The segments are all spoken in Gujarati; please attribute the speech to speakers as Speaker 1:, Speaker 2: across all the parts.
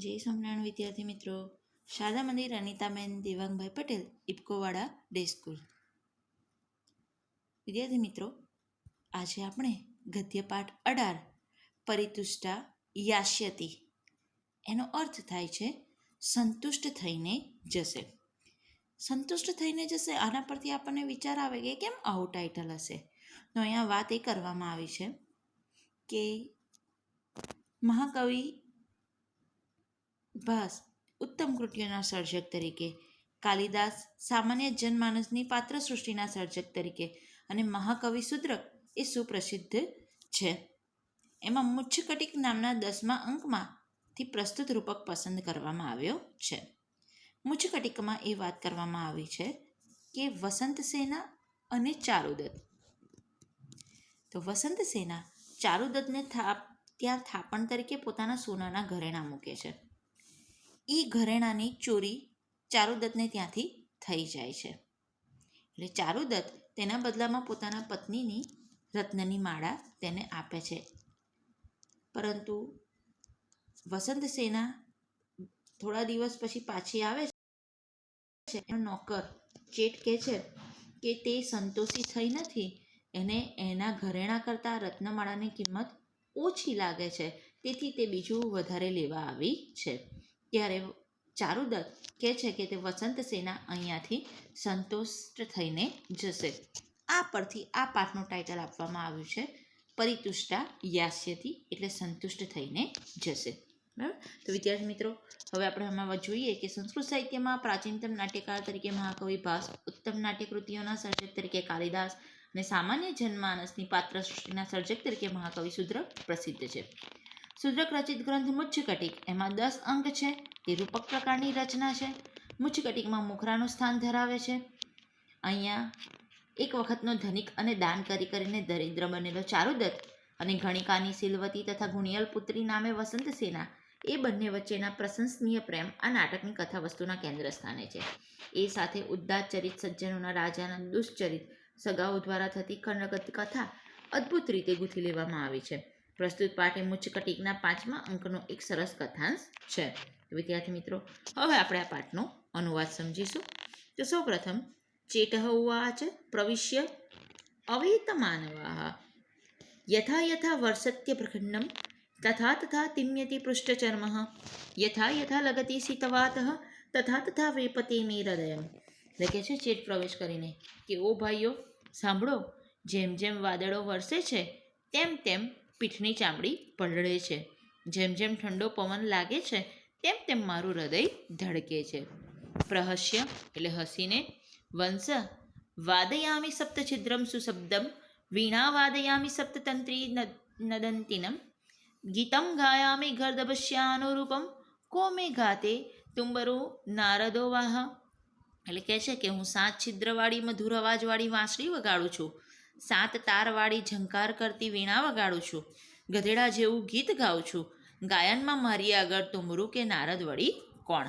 Speaker 1: જય સ્વામિનારાયણ વિદ્યાર્થી મિત્રો. શારદા મંદિર અનિતાબેન દેવાંગભાઈ પટેલ, ઇપકોવાડા ડે સ્કૂલ. વિદ્યાર્થી મિત્રો, આજે આપણે ગદ્યપાઠ 18 પરિતુષ્ટા યાસ્યતિ, એનો અર્થ થાય છે સંતુષ્ટ થઈને જશે. સંતુષ્ટ થઈને જશે, આના પરથી આપણને વિચાર આવે કે કેમ આવું ટાઇટલ હશે. તો અહીંયા વાત એ કરવામાં આવી છે કે મહાકવિ ભાસ ઉત્તમ કૃતિઓના સર્જક તરીકે, કાલિદાસ સામાન્ય જનમાનસની પાત્ર સૃષ્ટિના સર્જક તરીકે અને મહાકવિ શુદ્રક એ સુપ્રસિદ્ધ છે. એમાં મુચ્છકટિક નામના 10મા અંકમાંથી પ્રસ્તુત રૂપક પસંદ કરવામાં આવ્યો છે. મુચ્છકટિકમાં એ વાત કરવામાં આવી છે કે વસંતસેના અને ચારુદત્ત. તો વસંતસેના ચારુદત્તને ત્યાં થાપણ તરીકે પોતાના સોનાના ઘરેણાં મૂકે છે. એ ઘરેણાંની ચોરી ચારુદત્તને ત્યાંથી થઈ જાય છે. એટલે ચારુદત્ત તેના બદલામાં પોતાના પત્નીની રત્નની માળા તેને આપે છે. પરંતુ વસંતસેના થોડા દિવસ પછી પાછી આવે છે. એનો નોકર ચેટ કહે છે કે તે સંતોષી થઈ નથી, એને એના ઘરેણાં કરતાં રત્નમાળાની કિંમત ઓછી લાગે છે, તેથી તે બીજું વધારે લેવા આવી છે. ત્યારે ચારુદત્ત કહે છે કે તે વસંતસેના અહીંયાથી સંતુષ્ટ થઈને જશે. આ પરથી આ પાઠનું ટાઇટલ આપવામાં આવ્યું છે પરિતુષ્ટા યાસ્યતિ, એટલે સંતુષ્ટ થઈને જશે. બરાબર. તો વિદ્યાર્થી મિત્રો, હવે આપણે આમાં જોઈએ કે સંસ્કૃત સાહિત્યમાં પ્રાચીનતમ નાટ્યકાર તરીકે મહાકવિ ભાસ, ઉત્તમ નાટ્યકૃતિઓના સર્જક તરીકે કાલિદાસ અને સામાન્ય જનમાનસની પાત્ર સૃષ્ટિના સર્જક તરીકે મહાકવિ શુદ્રક પ્રસિદ્ધ છે. શુદ્રક રચિત ગ્રંથ મુચ્છકટિક, એમાં 10 અંક છે. તે રૂપક પ્રકારની રચના છે. મુચ્છકટિકમાં મુખરાનું સ્થાન ધરાવે છે. અહીંયા એક વખતનો ધનિક અને દાન કરીને દરિદ્ર બનેલો ચારુદત્ત અને ગણિકાની સિલવતી તથા ગુણિયલ પુત્રી નામે વસંતસેના, એ બંને વચ્ચેના પ્રશંસનીય પ્રેમ આ નાટકની કથા વસ્તુના કેન્દ્ર સ્થાને છે. એ સાથે ઉદ્દાત ચરિત સજ્જનોના રાજાના દુષ્ચરિત સગાઓ દ્વારા થતી ખંડગત કથા અદ્ભુત રીતે ગૂંથી લેવામાં આવી છે. પ્રસ્તુત પાઠ એ મુચ્છકટિકના 5મા અંકનો એક સરસ કથાંશ છે. વિદ્યાર્થી મિત્રો, હવે આપણે આ પાઠનો અનુવાદ સમજીશું. તો સૌપ્રથમ ચેટઃ ઉવાચ પ્રવિશ્ય અવેતમાનવાઃ યથા યથા વર્ષત્ય પ્રખંડમ તથા તથા તિમ્યતિ પૃષ્ઠચર્મઃ યથા યથા લગતિ શીતવાતઃ તથા તથા વેપતે મે હૃદયમ. એટલે કે છે ચેટ પ્રવેશ કરીને કે ઓ ભાઈઓ સાંભળો, જેમ જેમ વાદળો વરસે છે તેમ તેમ પીઠની ચામડી પલળે છે, જેમ જેમ ઠંડો પવન લાગે છે તેમ તેમ મારું હૃદય ધડકે છે. પ્રહસ્ય એટલે હસીને, વંશ વાદયામિ સપ્તછિદ્રમ સુશબ્દમ વીણા વાદયામિ સપ્તતંત્રી નદંતિનમ ગીતમ ગાયામિ ગર્દભસ્યાનુરૂપમ કો મે ગાતે તુંબરો નારદો વાહ. એટલે કહે છે કે હું 7 છિદ્રવાળી મધુર અવાજવાળી વાંસળી વગાડું છું, 7 તારવાળી ઝંકાર કરતી વીણા વગાડું છું, ગધેડા જેવું ગીત ગાઉં છું. ગાયનમાં મારી આગળ તુંબરું કે નારદ વળી કોણ?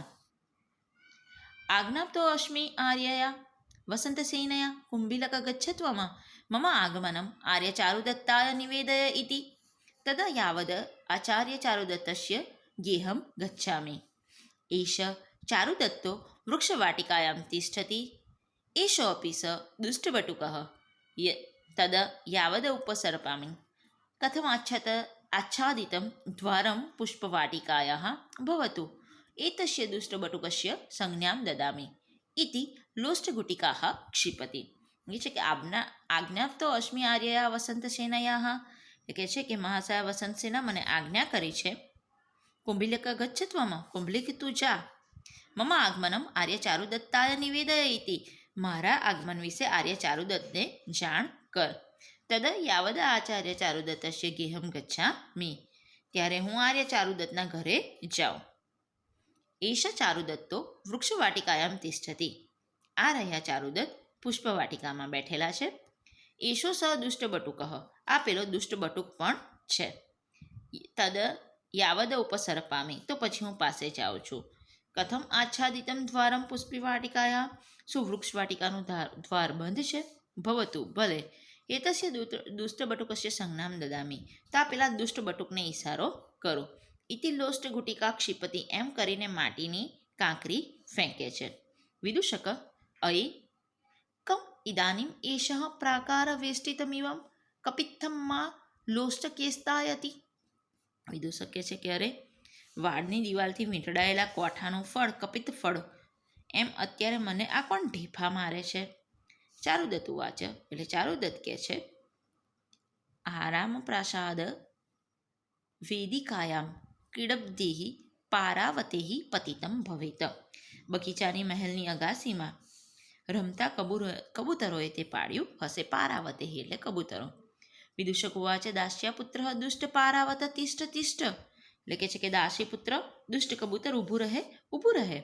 Speaker 1: આજ્ઞાપ્તો અસ્મિ આર્યયા વસંતસેનયા કુંભીલક ગચ્છત્વમાં મમ આગમનમ આર્ય ચારુદત્તાય નિવેદય ઇતિ તદા યાવદ આચાર્ય ચારુદત્તસ્ય ગેહમ ગચ્છામિ. એષ ચારુદત્તો વૃક્ષવાટિકાયાં તિષ્ઠતિ એષોऽપि સ દુષ્ટબટુકः તદ યાવદ ઉપસર્પામિ. કથમાચ્છત આચ્છાદિतं દ્વારં પુષ્પવાટિકાયાः ભવતુ એતસ્ય દુષ્ટબટુકસ્ય સંજ્ઞાં દદામિ ઇતિ લોષ્ટગુટિકાः ક્ષિપતિ. એ છે કે આજ્ઞાપ્તો અસ્મિ આર્યયા વસંતસેનયાઃ, એ કહે છે કે મહાશય વસંતસેના મને આજ્ઞા કરી છે. કુંભીલક ગચ્છત્વમાં, કુંભલીક તું જા. મમ આગમનમ આર્ય ચારુદત્તાય નિવેદય ઇતિ, મારા આગમન વિશે આર્ય ચારુદત્તને જાણ કર. તદ યાવદ આચાર્ય ચારુદત્તસ્ય ગેહમ ગચ્છામિ, ત્યારે હું આર્ય ચારુદત્તના ઘરે જાઉં. એષ ચારુદત્તો વૃક્ષવાટિકાયાં તિષ્ઠતિ, આ રહ્યા ચારુદત્ત પુષ્પવાટિકામાં બેઠેલા છે. એષો સ દુષ્ટબટુકઃ, આ પેલો દુષ્ટબટુક પણ છે. તદ યાવદ ઉપસર્પામિ, તો પછી હું પાસે જાઉં છું. કથમ આચ્છાદિતમ દ્વારમ પુષ્પવાટિકાયા, શું વૃક્ષવાટિકાનું દ્વાર બંધ છે? ભવતુ, ભલે. એતસ્ય દુષ્ટબટુકસ્ય સંજ્ઞાં દદામિ, તો આ પેલા દુષ્ટબટુકને ઈશારો કરો. ઇતિ લોષ્ટ ગુટિકા ક્ષિપતિ એમ કરીને માટીની કાંકરી ફેંકે છે. વિદૂષક અયે કમ ઇદાનીમ એષઃ પ્રાકાર વેષ્ટિતમિવમ કપિત્થમમાં લોષ્ટકેસ્તાયતિ. વિદૂષક કહે છે કે અરે વાડની દિવાલથી વીંટળાયેલા કોઠાનું ફળ કપિત ફળ એમ અત્યારે મને આ કોણ ઢીફા મારે છે. ચારુદત્ત ઉવાચ એટલે ચારુદત્ત કહે છે આરામ પ્રાસાદ વેદિકાયામ ક્રીડબ્દેહી પારાવતેહી પતિતમ ભવેત. બગીચાની મહેલની અગાસીમાં રમતા કબૂતરોએ તે પાડ્યું હશે પારાવતેહી એટલે કબૂતરો. વિદૂષક ઉવાચ દાસ્યાપુત્ર દુષ્ટ પારાવત તિષ્ઠ તિષ્ઠ એટલે કે છે કે દાસી પુત્ર દુષ્ટ કબૂતર ઊભું રહે.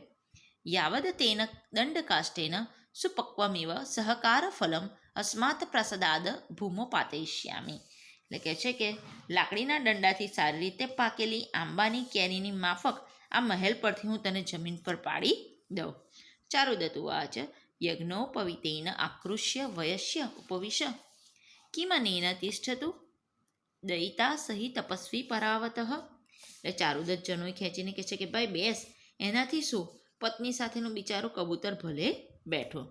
Speaker 1: યાવદ તેન દંડકાષ્ટેન સુપક્વમિવ સહકાર ફલમ અસ્માત પ્રસદાદ ભૂમો પાતયિષ્યામિ. એટલે કહે છે કે લાકડીના દંડાથી સારી રીતે પાકેલી આંબાની કેરીની માફક આ મહેલ પરથી હું તને જમીન પર પાડી દઉં. ચારુદત્ત ઉવાચ યજ્ઞોપવિતેન આકૃષ્ય વયસ્ય ઉપવિશ કિમનેન તિષ્ઠતુ દયિતા સહિ તપસ્વી પરાવતઃ. એટલે ચારુદત્ત જનોઈ ખેંચીને કહે છે કે ભાઈ બેસ, એનાથી શું, પત્ની સાથેનું બિચારું કબૂતર ભલે બેઠો.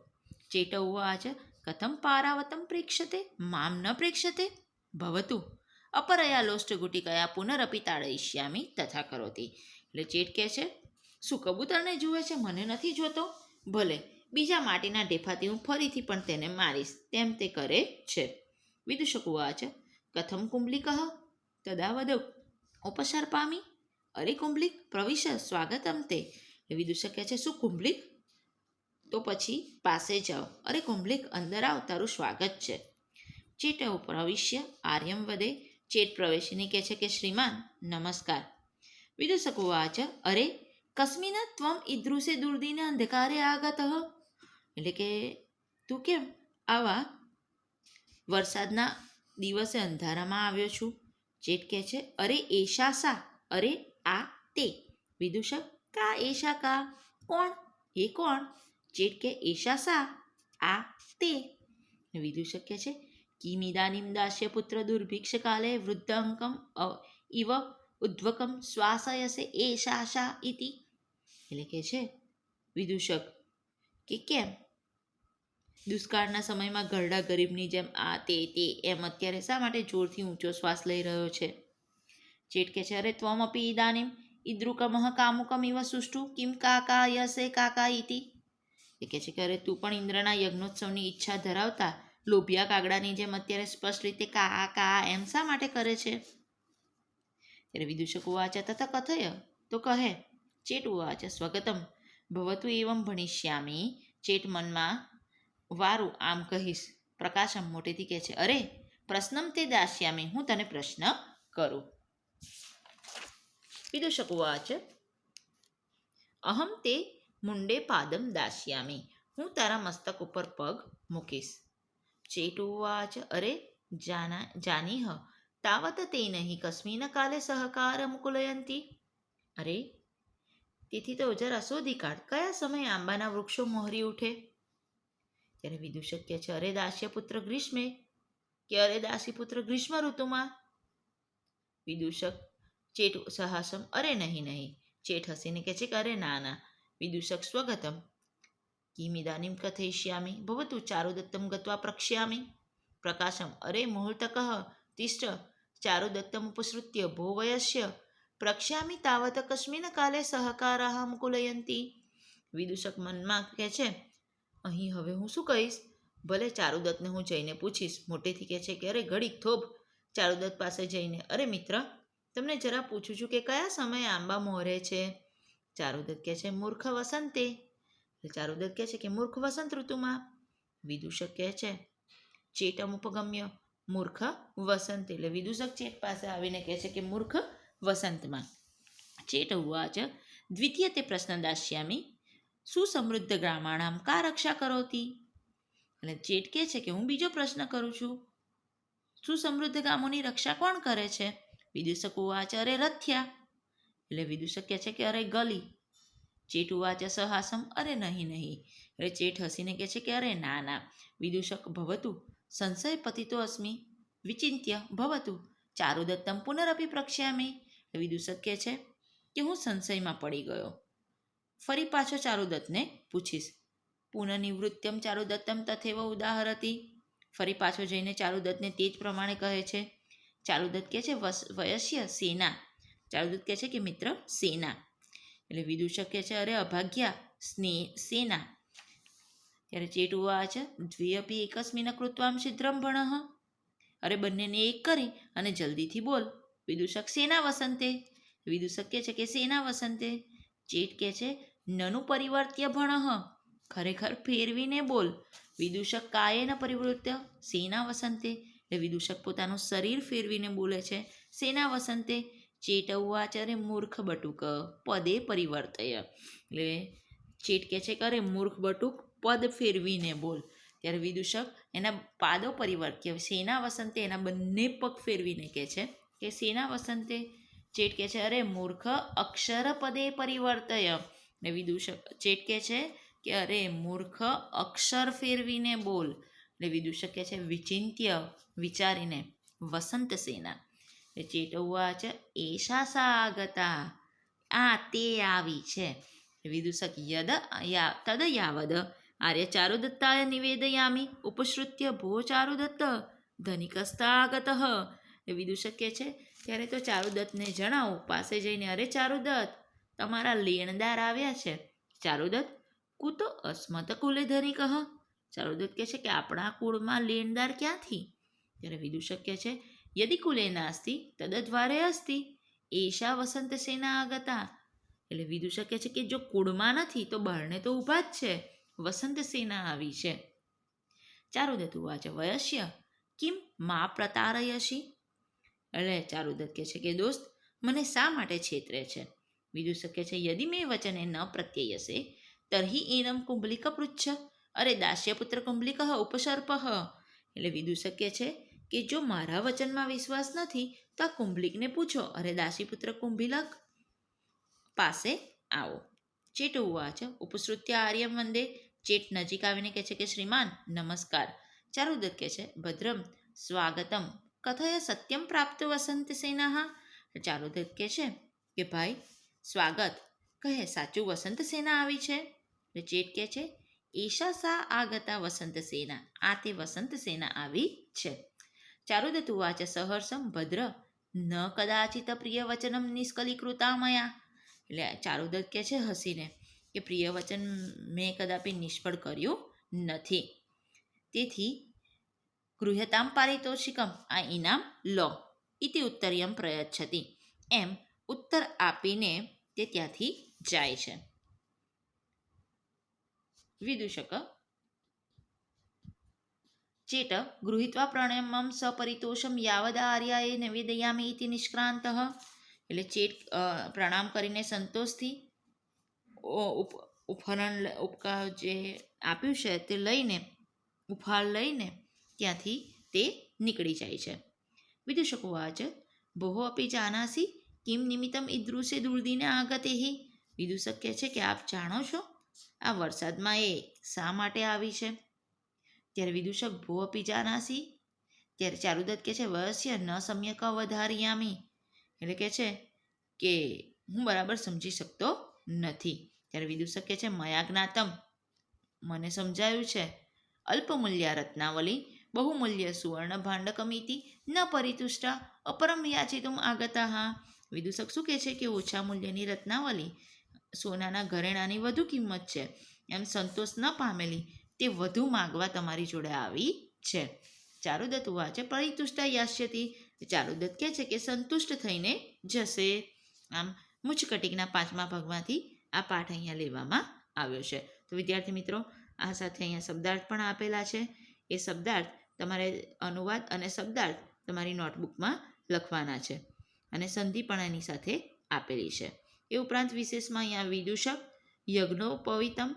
Speaker 1: ચેટ ઉવાચ કથમ પારાવતમ પ્રેક્ષતે મામ ન પ્રેક્ષતે ભવતુ અપરયા લોષ્ટ ગુટિકયા પુનરપી તાડયિષ્યામિ તથા કરોતી. એટલે ચેટ કહે છે શું કબૂતરને જુએ છે, મને નથી જોતો? ભલે, બીજા માટીના ઢેફાથી હું ફરીથી પણ તેને મારીશ. તેમ તે કરે છે. વિદૂષક ઉવાચ કથમ કુંબલિકઃ તદા વદ ઉપસર્પામિ. અરે કુંબલિક પ્રવિશ સ્વાગતમ તે. વિદૂષક કહે છે શું કુંબલિક? તો પછી પાસે જાઓ. અરે કુંબલિક અંદર આવ, તારું સ્વાગત છે. ચેટ પ્રવિશ્ય આર્યમ વદે. ચેટ પ્રવેશીને કહે છે કે શ્રીમાન નમસ્કાર. વિદૂષક ઉવાચ અરે કસ્મિન ત્વમ ઈદૃશે દુર્દિને અંધકારે આગતઃ. એટલે કે તું કેમ આવા વરસાદના દિવસે અંધારામાં આવ્યો છું? ચેટ કહે છે અરે એશા સા, અરે આ તે. વિદૂષક કા એશા કા, કોણ એ કોણ? ચેટ કે એશા સા, આ તે. વિદૂષક કહે છે કિમિદાનીમ દાસ્ય પુત્ર દુર્ભિક્ષ કાલે વૃદ્ધ અંકમ ઇવ ઉદ્વકમ શ્વાસયસે એશા શા ઇતિ. એટલે કે છે વિદૂષક કે કેમ દુષ્કાળના સમયમાં ઘરડા ગરીબની જેમ આ તે એમ અત્યારે શા માટે જોરથી ઊંચો શ્વાસ લઈ રહ્યો છે? ચેટ કે છે અરે ત્વમ અપી ઇદાનીમ ઇદ્રુકમઃ કામુકમ ઇવ સુષ્ટુ કિમ કાકા યસે કાકા ઇતિ. એ કહે છે કે અરે તું પણ ઇન્દ્રના યજ્ઞોત્સવની ઈચ્છા ધરાવતા લોભિયા કાગડાની જેમ અત્યારે સ્પષ્ટ રીતે કા એમ શા માટે કરે છે? ત્યારે વિદૂષક ઉવાચ તથા કથય, તો કહે. ચેટ ઉવાચ સ્વગતમ ભવતુ એવમ ભણિષ્યામિ. ચેટ મનમાં વારું આમ કહીશ. પ્રકાશમ મોટેથી કહે છે અરે પ્રશ્નમ તે દાસ્યામિ, હું તને પ્રશ્ન કરું. વિદૂષક ઉવાચ અહમ તે મુંડે પાદમ દાસ્યામિ, હું તારા મસ્તક ઉપર પગ મૂકીશ. ચેટ ઉવાચ અરે જાનીહ તાવત તે નહીં કસ્મિન કાલે સહકાર મુકુલયંતી. અરે તેથી તો જરા શોધી કાઢ, કયા સમયે આંબાના વૃક્ષો મોહરી ઉઠે? ત્યારે વિદૂષક કહે છે અરે દાસ્યપુત્ર ગ્રીષ્મે, કે અરે દાસીપુત્ર ગ્રીષ્મ ઋતુમાં. વિદૂષક ચેટ સહાસમ અરે નહીં. ચેટ હસીને કહે છે કે અરે ના. વિદૂષક સ્વગતમ કિમિદાનીમ કથયિષ્યામિ ભવતુ ચારુદત્તમ ગત્વા પ્રક્ષ્યામિ. પ્રકાશમ અરે મુહૂર્તકઃ તિષ્ઠ ચારુદત્તમ ઉપસૃત્ય ભો વયસ્ય પ્રક્ષ્યામિ તાવત કસ્મિન કાલે સહકારાહ મુકુલયંતી. વિદૂષક મનમાં કહે છે અહીં હવે હું શું કહીશ? ભલે, ચારુદત્તને હું જઈને પૂછીશ. મોટેથી કહે છે કે અરે ઘડીક થોભ. ચારુદત્ત પાસે જઈને અરે મિત્ર, તમને જરા પૂછું છું કે કયા સમયે આંબા મોહરે છે? ચારુદત્ત કહે છે મૂર્ખ વસંતે. ચારુદત્ત કહે છે કે મૂર્ખ વસંત ઋતુમાં. વિદૂષક કહે છે ચેટ અમુપગમ્ય મૂર્ખ વસંત. એટલે વિદૂષક ચેટ પાસે આવીને કહે છે કે મૂર્ખ વસંતમાં. ચેટ ઉવાચ દ્વિતીય તે પ્રશ્ન દાસ્યામિ સુસમૃદ્ધ ગ્રામાણામ કા રક્ષા કરોતી. એટલે ચેટ કહે છે કે હું બીજો પ્રશ્ન કરું છું, સુસમૃદ્ધ ગામોની રક્ષા કોણ કરે છે? વિદૂષક ઉવાચ અરે રથ્યા. એટલે વિદૂષક કહે છે કે અરે ગલી. ચેટ ઉવાચ સહાસમ અરે નહીં. એટલે ચેટ હસીને કહે છે કે અરે ના. વિદૂષક ભવતુ સંશય પતિતો અસ્મિ વિચિંત્ય ભવતુ ચારુદત્તમ પુનરપી પ્રક્ષ્યામિ. વિદૂષક કહે છે કે હું સંશયમાં પડી ગયો. ફરી પાછો ચારુદત્તને પૂછીશ. પુનઃનિવૃત્તમ ચારુદત્તમ તથૈવ ઉદાહરતી. ફરી પાછો જઈને ચારુદત્તને તે જ પ્રમાણે કહે છે. ચારુદત્ત કહે છે વયસ્ય સેના. ચારુદત્ત કહે છે કે મિત્ર સેના. એટલે વિદૂષક કહે છે અરે અભાગ્યા સેના. ત્યારે ચેટ ઉવાચ દ્વિઅપી એકસ્મિન કૃત્વામ શીઘ્રમ ભણઃ. અરે બંનેને એક કરી અને જલ્દીથી બોલ. વિદૂષક સેના વસંતે. વિદૂષક કહે છે કે સેના વસંતે. ચેટ કહે છે નનુ પરિવર્ત્ય ભણઃ. ખરેખર ફેરવીને બોલ. વિદૂષક કાયેન પરિવૃત્ય સેના વસંતે. એટલે વિદૂષક પોતાનું શરીર ફેરવીને બોલે છે સેના વસંતે. ચેટ ઉવાચ અરે મૂર્ખ બટુક પદે પરિવર્તય. એટલે ચેટ કહે છે કે અરે મૂર્ખ બટુક પદ ફેરવીને બોલ. ત્યારે વિદૂષક એના પાદો પરિવર્ત્ય સેના વસંતે એના બંને પગ ફેરવીને કહે છે કે સેના વસંતે. ચેટ કહે છે અરે મૂર્ખ અક્ષર પદે પરિવર્તય. ને વિદૂષક ચેટ કહે છે કે અરે મૂર્ખ અક્ષર ફેરવીને બોલ. એટલે વિદૂષક કહે છે વિચિંત્ય વિચારીને વસંત સેના. એટલે ચેટ ઉવાચ એશા સા આગતા. આ તે આવી છે. વિદૂષક તદ યાવદ આર્ય ચારુદત્તાય નિવેદયામી ઉપશ્રુત્ય ભો ચારુદત્ત ધનિકસ્તાગત. વિદૂષક કહે છે ત્યારે તો ચારુદત્તને જણાવું પાસે જઈને અરે ચારુદત્ત તમારા લેણદાર આવ્યા છે. ચારુદત્ત કુતો અસ્મત કુલે ધનિક. ચારુદત્ત કહે છે કે આપણા કુળમાં લેણદાર ક્યાંથી. ત્યારે વિદૂષક કહે છે યદિ કુલે નાસ્તિ તદદ્વારે અસ્તિ એશા વસંત સેના આગતા. એટલે વિદૂષક કહે છે કે જો કુળમાં નથી તો બહારને તો ઊભા જ છે. વસંત સેના આવી છે. ચારુદત્ત ઉવાચ વયસ્ય કિમ મા પ્રતારયસી. એટલે ચારુદત્ત કહે છે કે દોસ્ત મને શા માટે છેતરે છે. વિદૂષક કહે છે યદિ મે વચને ન પ્રત્યયસે તર્હિ એનમ કુંભલિક પૃચ્છ. અરે દાસ્યપુત્ર કુંભલિક ઉપસર્પ. એટલે વિદૂષક કહે છે કે જો મારા વચનમાં વિશ્વાસ નથી તો આ કુંભલિકને પૂછો. અરે દાસીપુત્ર કુંભિલક પાસે આવો. ચેટ ઉવાચ ઉપસૃત્ય આર્યમ વંદે. ચેટ નજીક આવીને કહે છે કે શ્રીમાન નમસ્કાર. ચારુદત્ત કહે છે ભદ્રમ સ્વાગતમ કથય સત્યમ પ્રાપ્ત વસંત સેના. ચારુદત્ત કહે છે કે ભાઈ સ્વાગત કહે સાચું વસંત સેના આવી છે. ચેટ કહે છે એશા સા આગતા વસંત સેના. આ તે વસંત સેના આવી છે. ચારુદત્ત ઉવાચ સહર્ષમ ભદ્ર ન કદાચિત પ્રિય વચનમ નિષ્કલીકૃતા મયા. એટલે ચારુદત્ત કહે છે હસીને કે પ્રિય વચન મેં કદાપી નિષ્ફળ કર્યું નથી. તેથી ગૃહ્યતામ પારિતોષિકમ આ ઇનામ લો ઇતિ ઉત્તરિયમ પ્રયચ્છતિ. એમ ઉત્તર આપીને તે ત્યાંથી જાય છે. વિદૂષક ચેટ ગૃહીત્વા પ્રણયમમ સપરિતોષમ યાવદ આર્યાએ નિવેદયામી ઇતિ નિષ્ક્રાંત. એટલે ચેટ પ્રણામ કરીને સંતોષથી ઉપહાર જે આપ્યું છે તે લઈને ઉપહાર લઈને ત્યાંથી તે નીકળી જાય છે. વિદૂષક ઉવાચ ભોઃ અપી જાનાસી કિમ નિમિત્તમ ઈદૃશે દુર્દિને આગતે. વિદૂષક કહે છે કે આપ જાણો છો આ વરસાદમાં એ શા માટે આવી છે. ત્યારે વિદૂષક ભોઃ અપી જાનાસી. ત્યારે ચારુદત્ત કહે છે વયસ્ય ન સમ્યક વધારિયામી. એટલે કહે છે કે હું બરાબર સમજી શકતો નથી. ત્યારે વિદૂષક કહે છે મયા જ્ઞાતમ મને સમજાયું છે. અલ્પમૂલ્યા રત્નાવલી બહુમૂલ્ય સુવર્ણ ભાંડકમિતિ ન પરિતુષ્ટા અપરમ યાચિતુમ આગતા. વિદૂષક શું કહે છે કે ઓછા મૂલ્યની રત્નાવલી સોનાના ઘરેણાની વધુ કિંમત છે એમ સંતોષ ન પામેલી તે વધુ માગવા તમારી જોડે આવી છે. ચારુદત્ત ઉવાચ પરિતુષ્ટા યાસ્યતિ. ચારુદત્ત કહે છે કે સંતુષ્ટ થઈને જશે. આમ મુચકટિકના 5મા ભાગમાંથી આ પાઠ અહીંયા લેવામાં આવ્યો છે. તો વિદ્યાર્થી મિત્રો આ સાથે અહીંયા શબ્દાર્થ પણ આપેલા છે. એ શબ્દાર્થ તમારે અનુવાદ અને શબ્દાર્થ તમારી નોટબુકમાં લખવાના છે અને સંધિ પણ એની સાથે આપેલી છે. એ ઉપરાંત વિશેષમાં અહીંયા વિદૂષક યજ્ઞોપવિતમ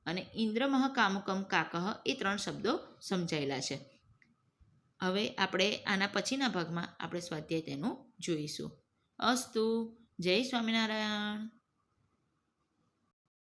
Speaker 1: અને ઇન્દ્રમહ કામુકમ કાકહ એ 3 શબ્દો સમજાયેલા છે. હવે આપણે આના પછીના ભાગમાં આપણે સ્વાધ્યાય તેનું જોઈશું. અસ્તુ. જય સ્વામિનારાયણ.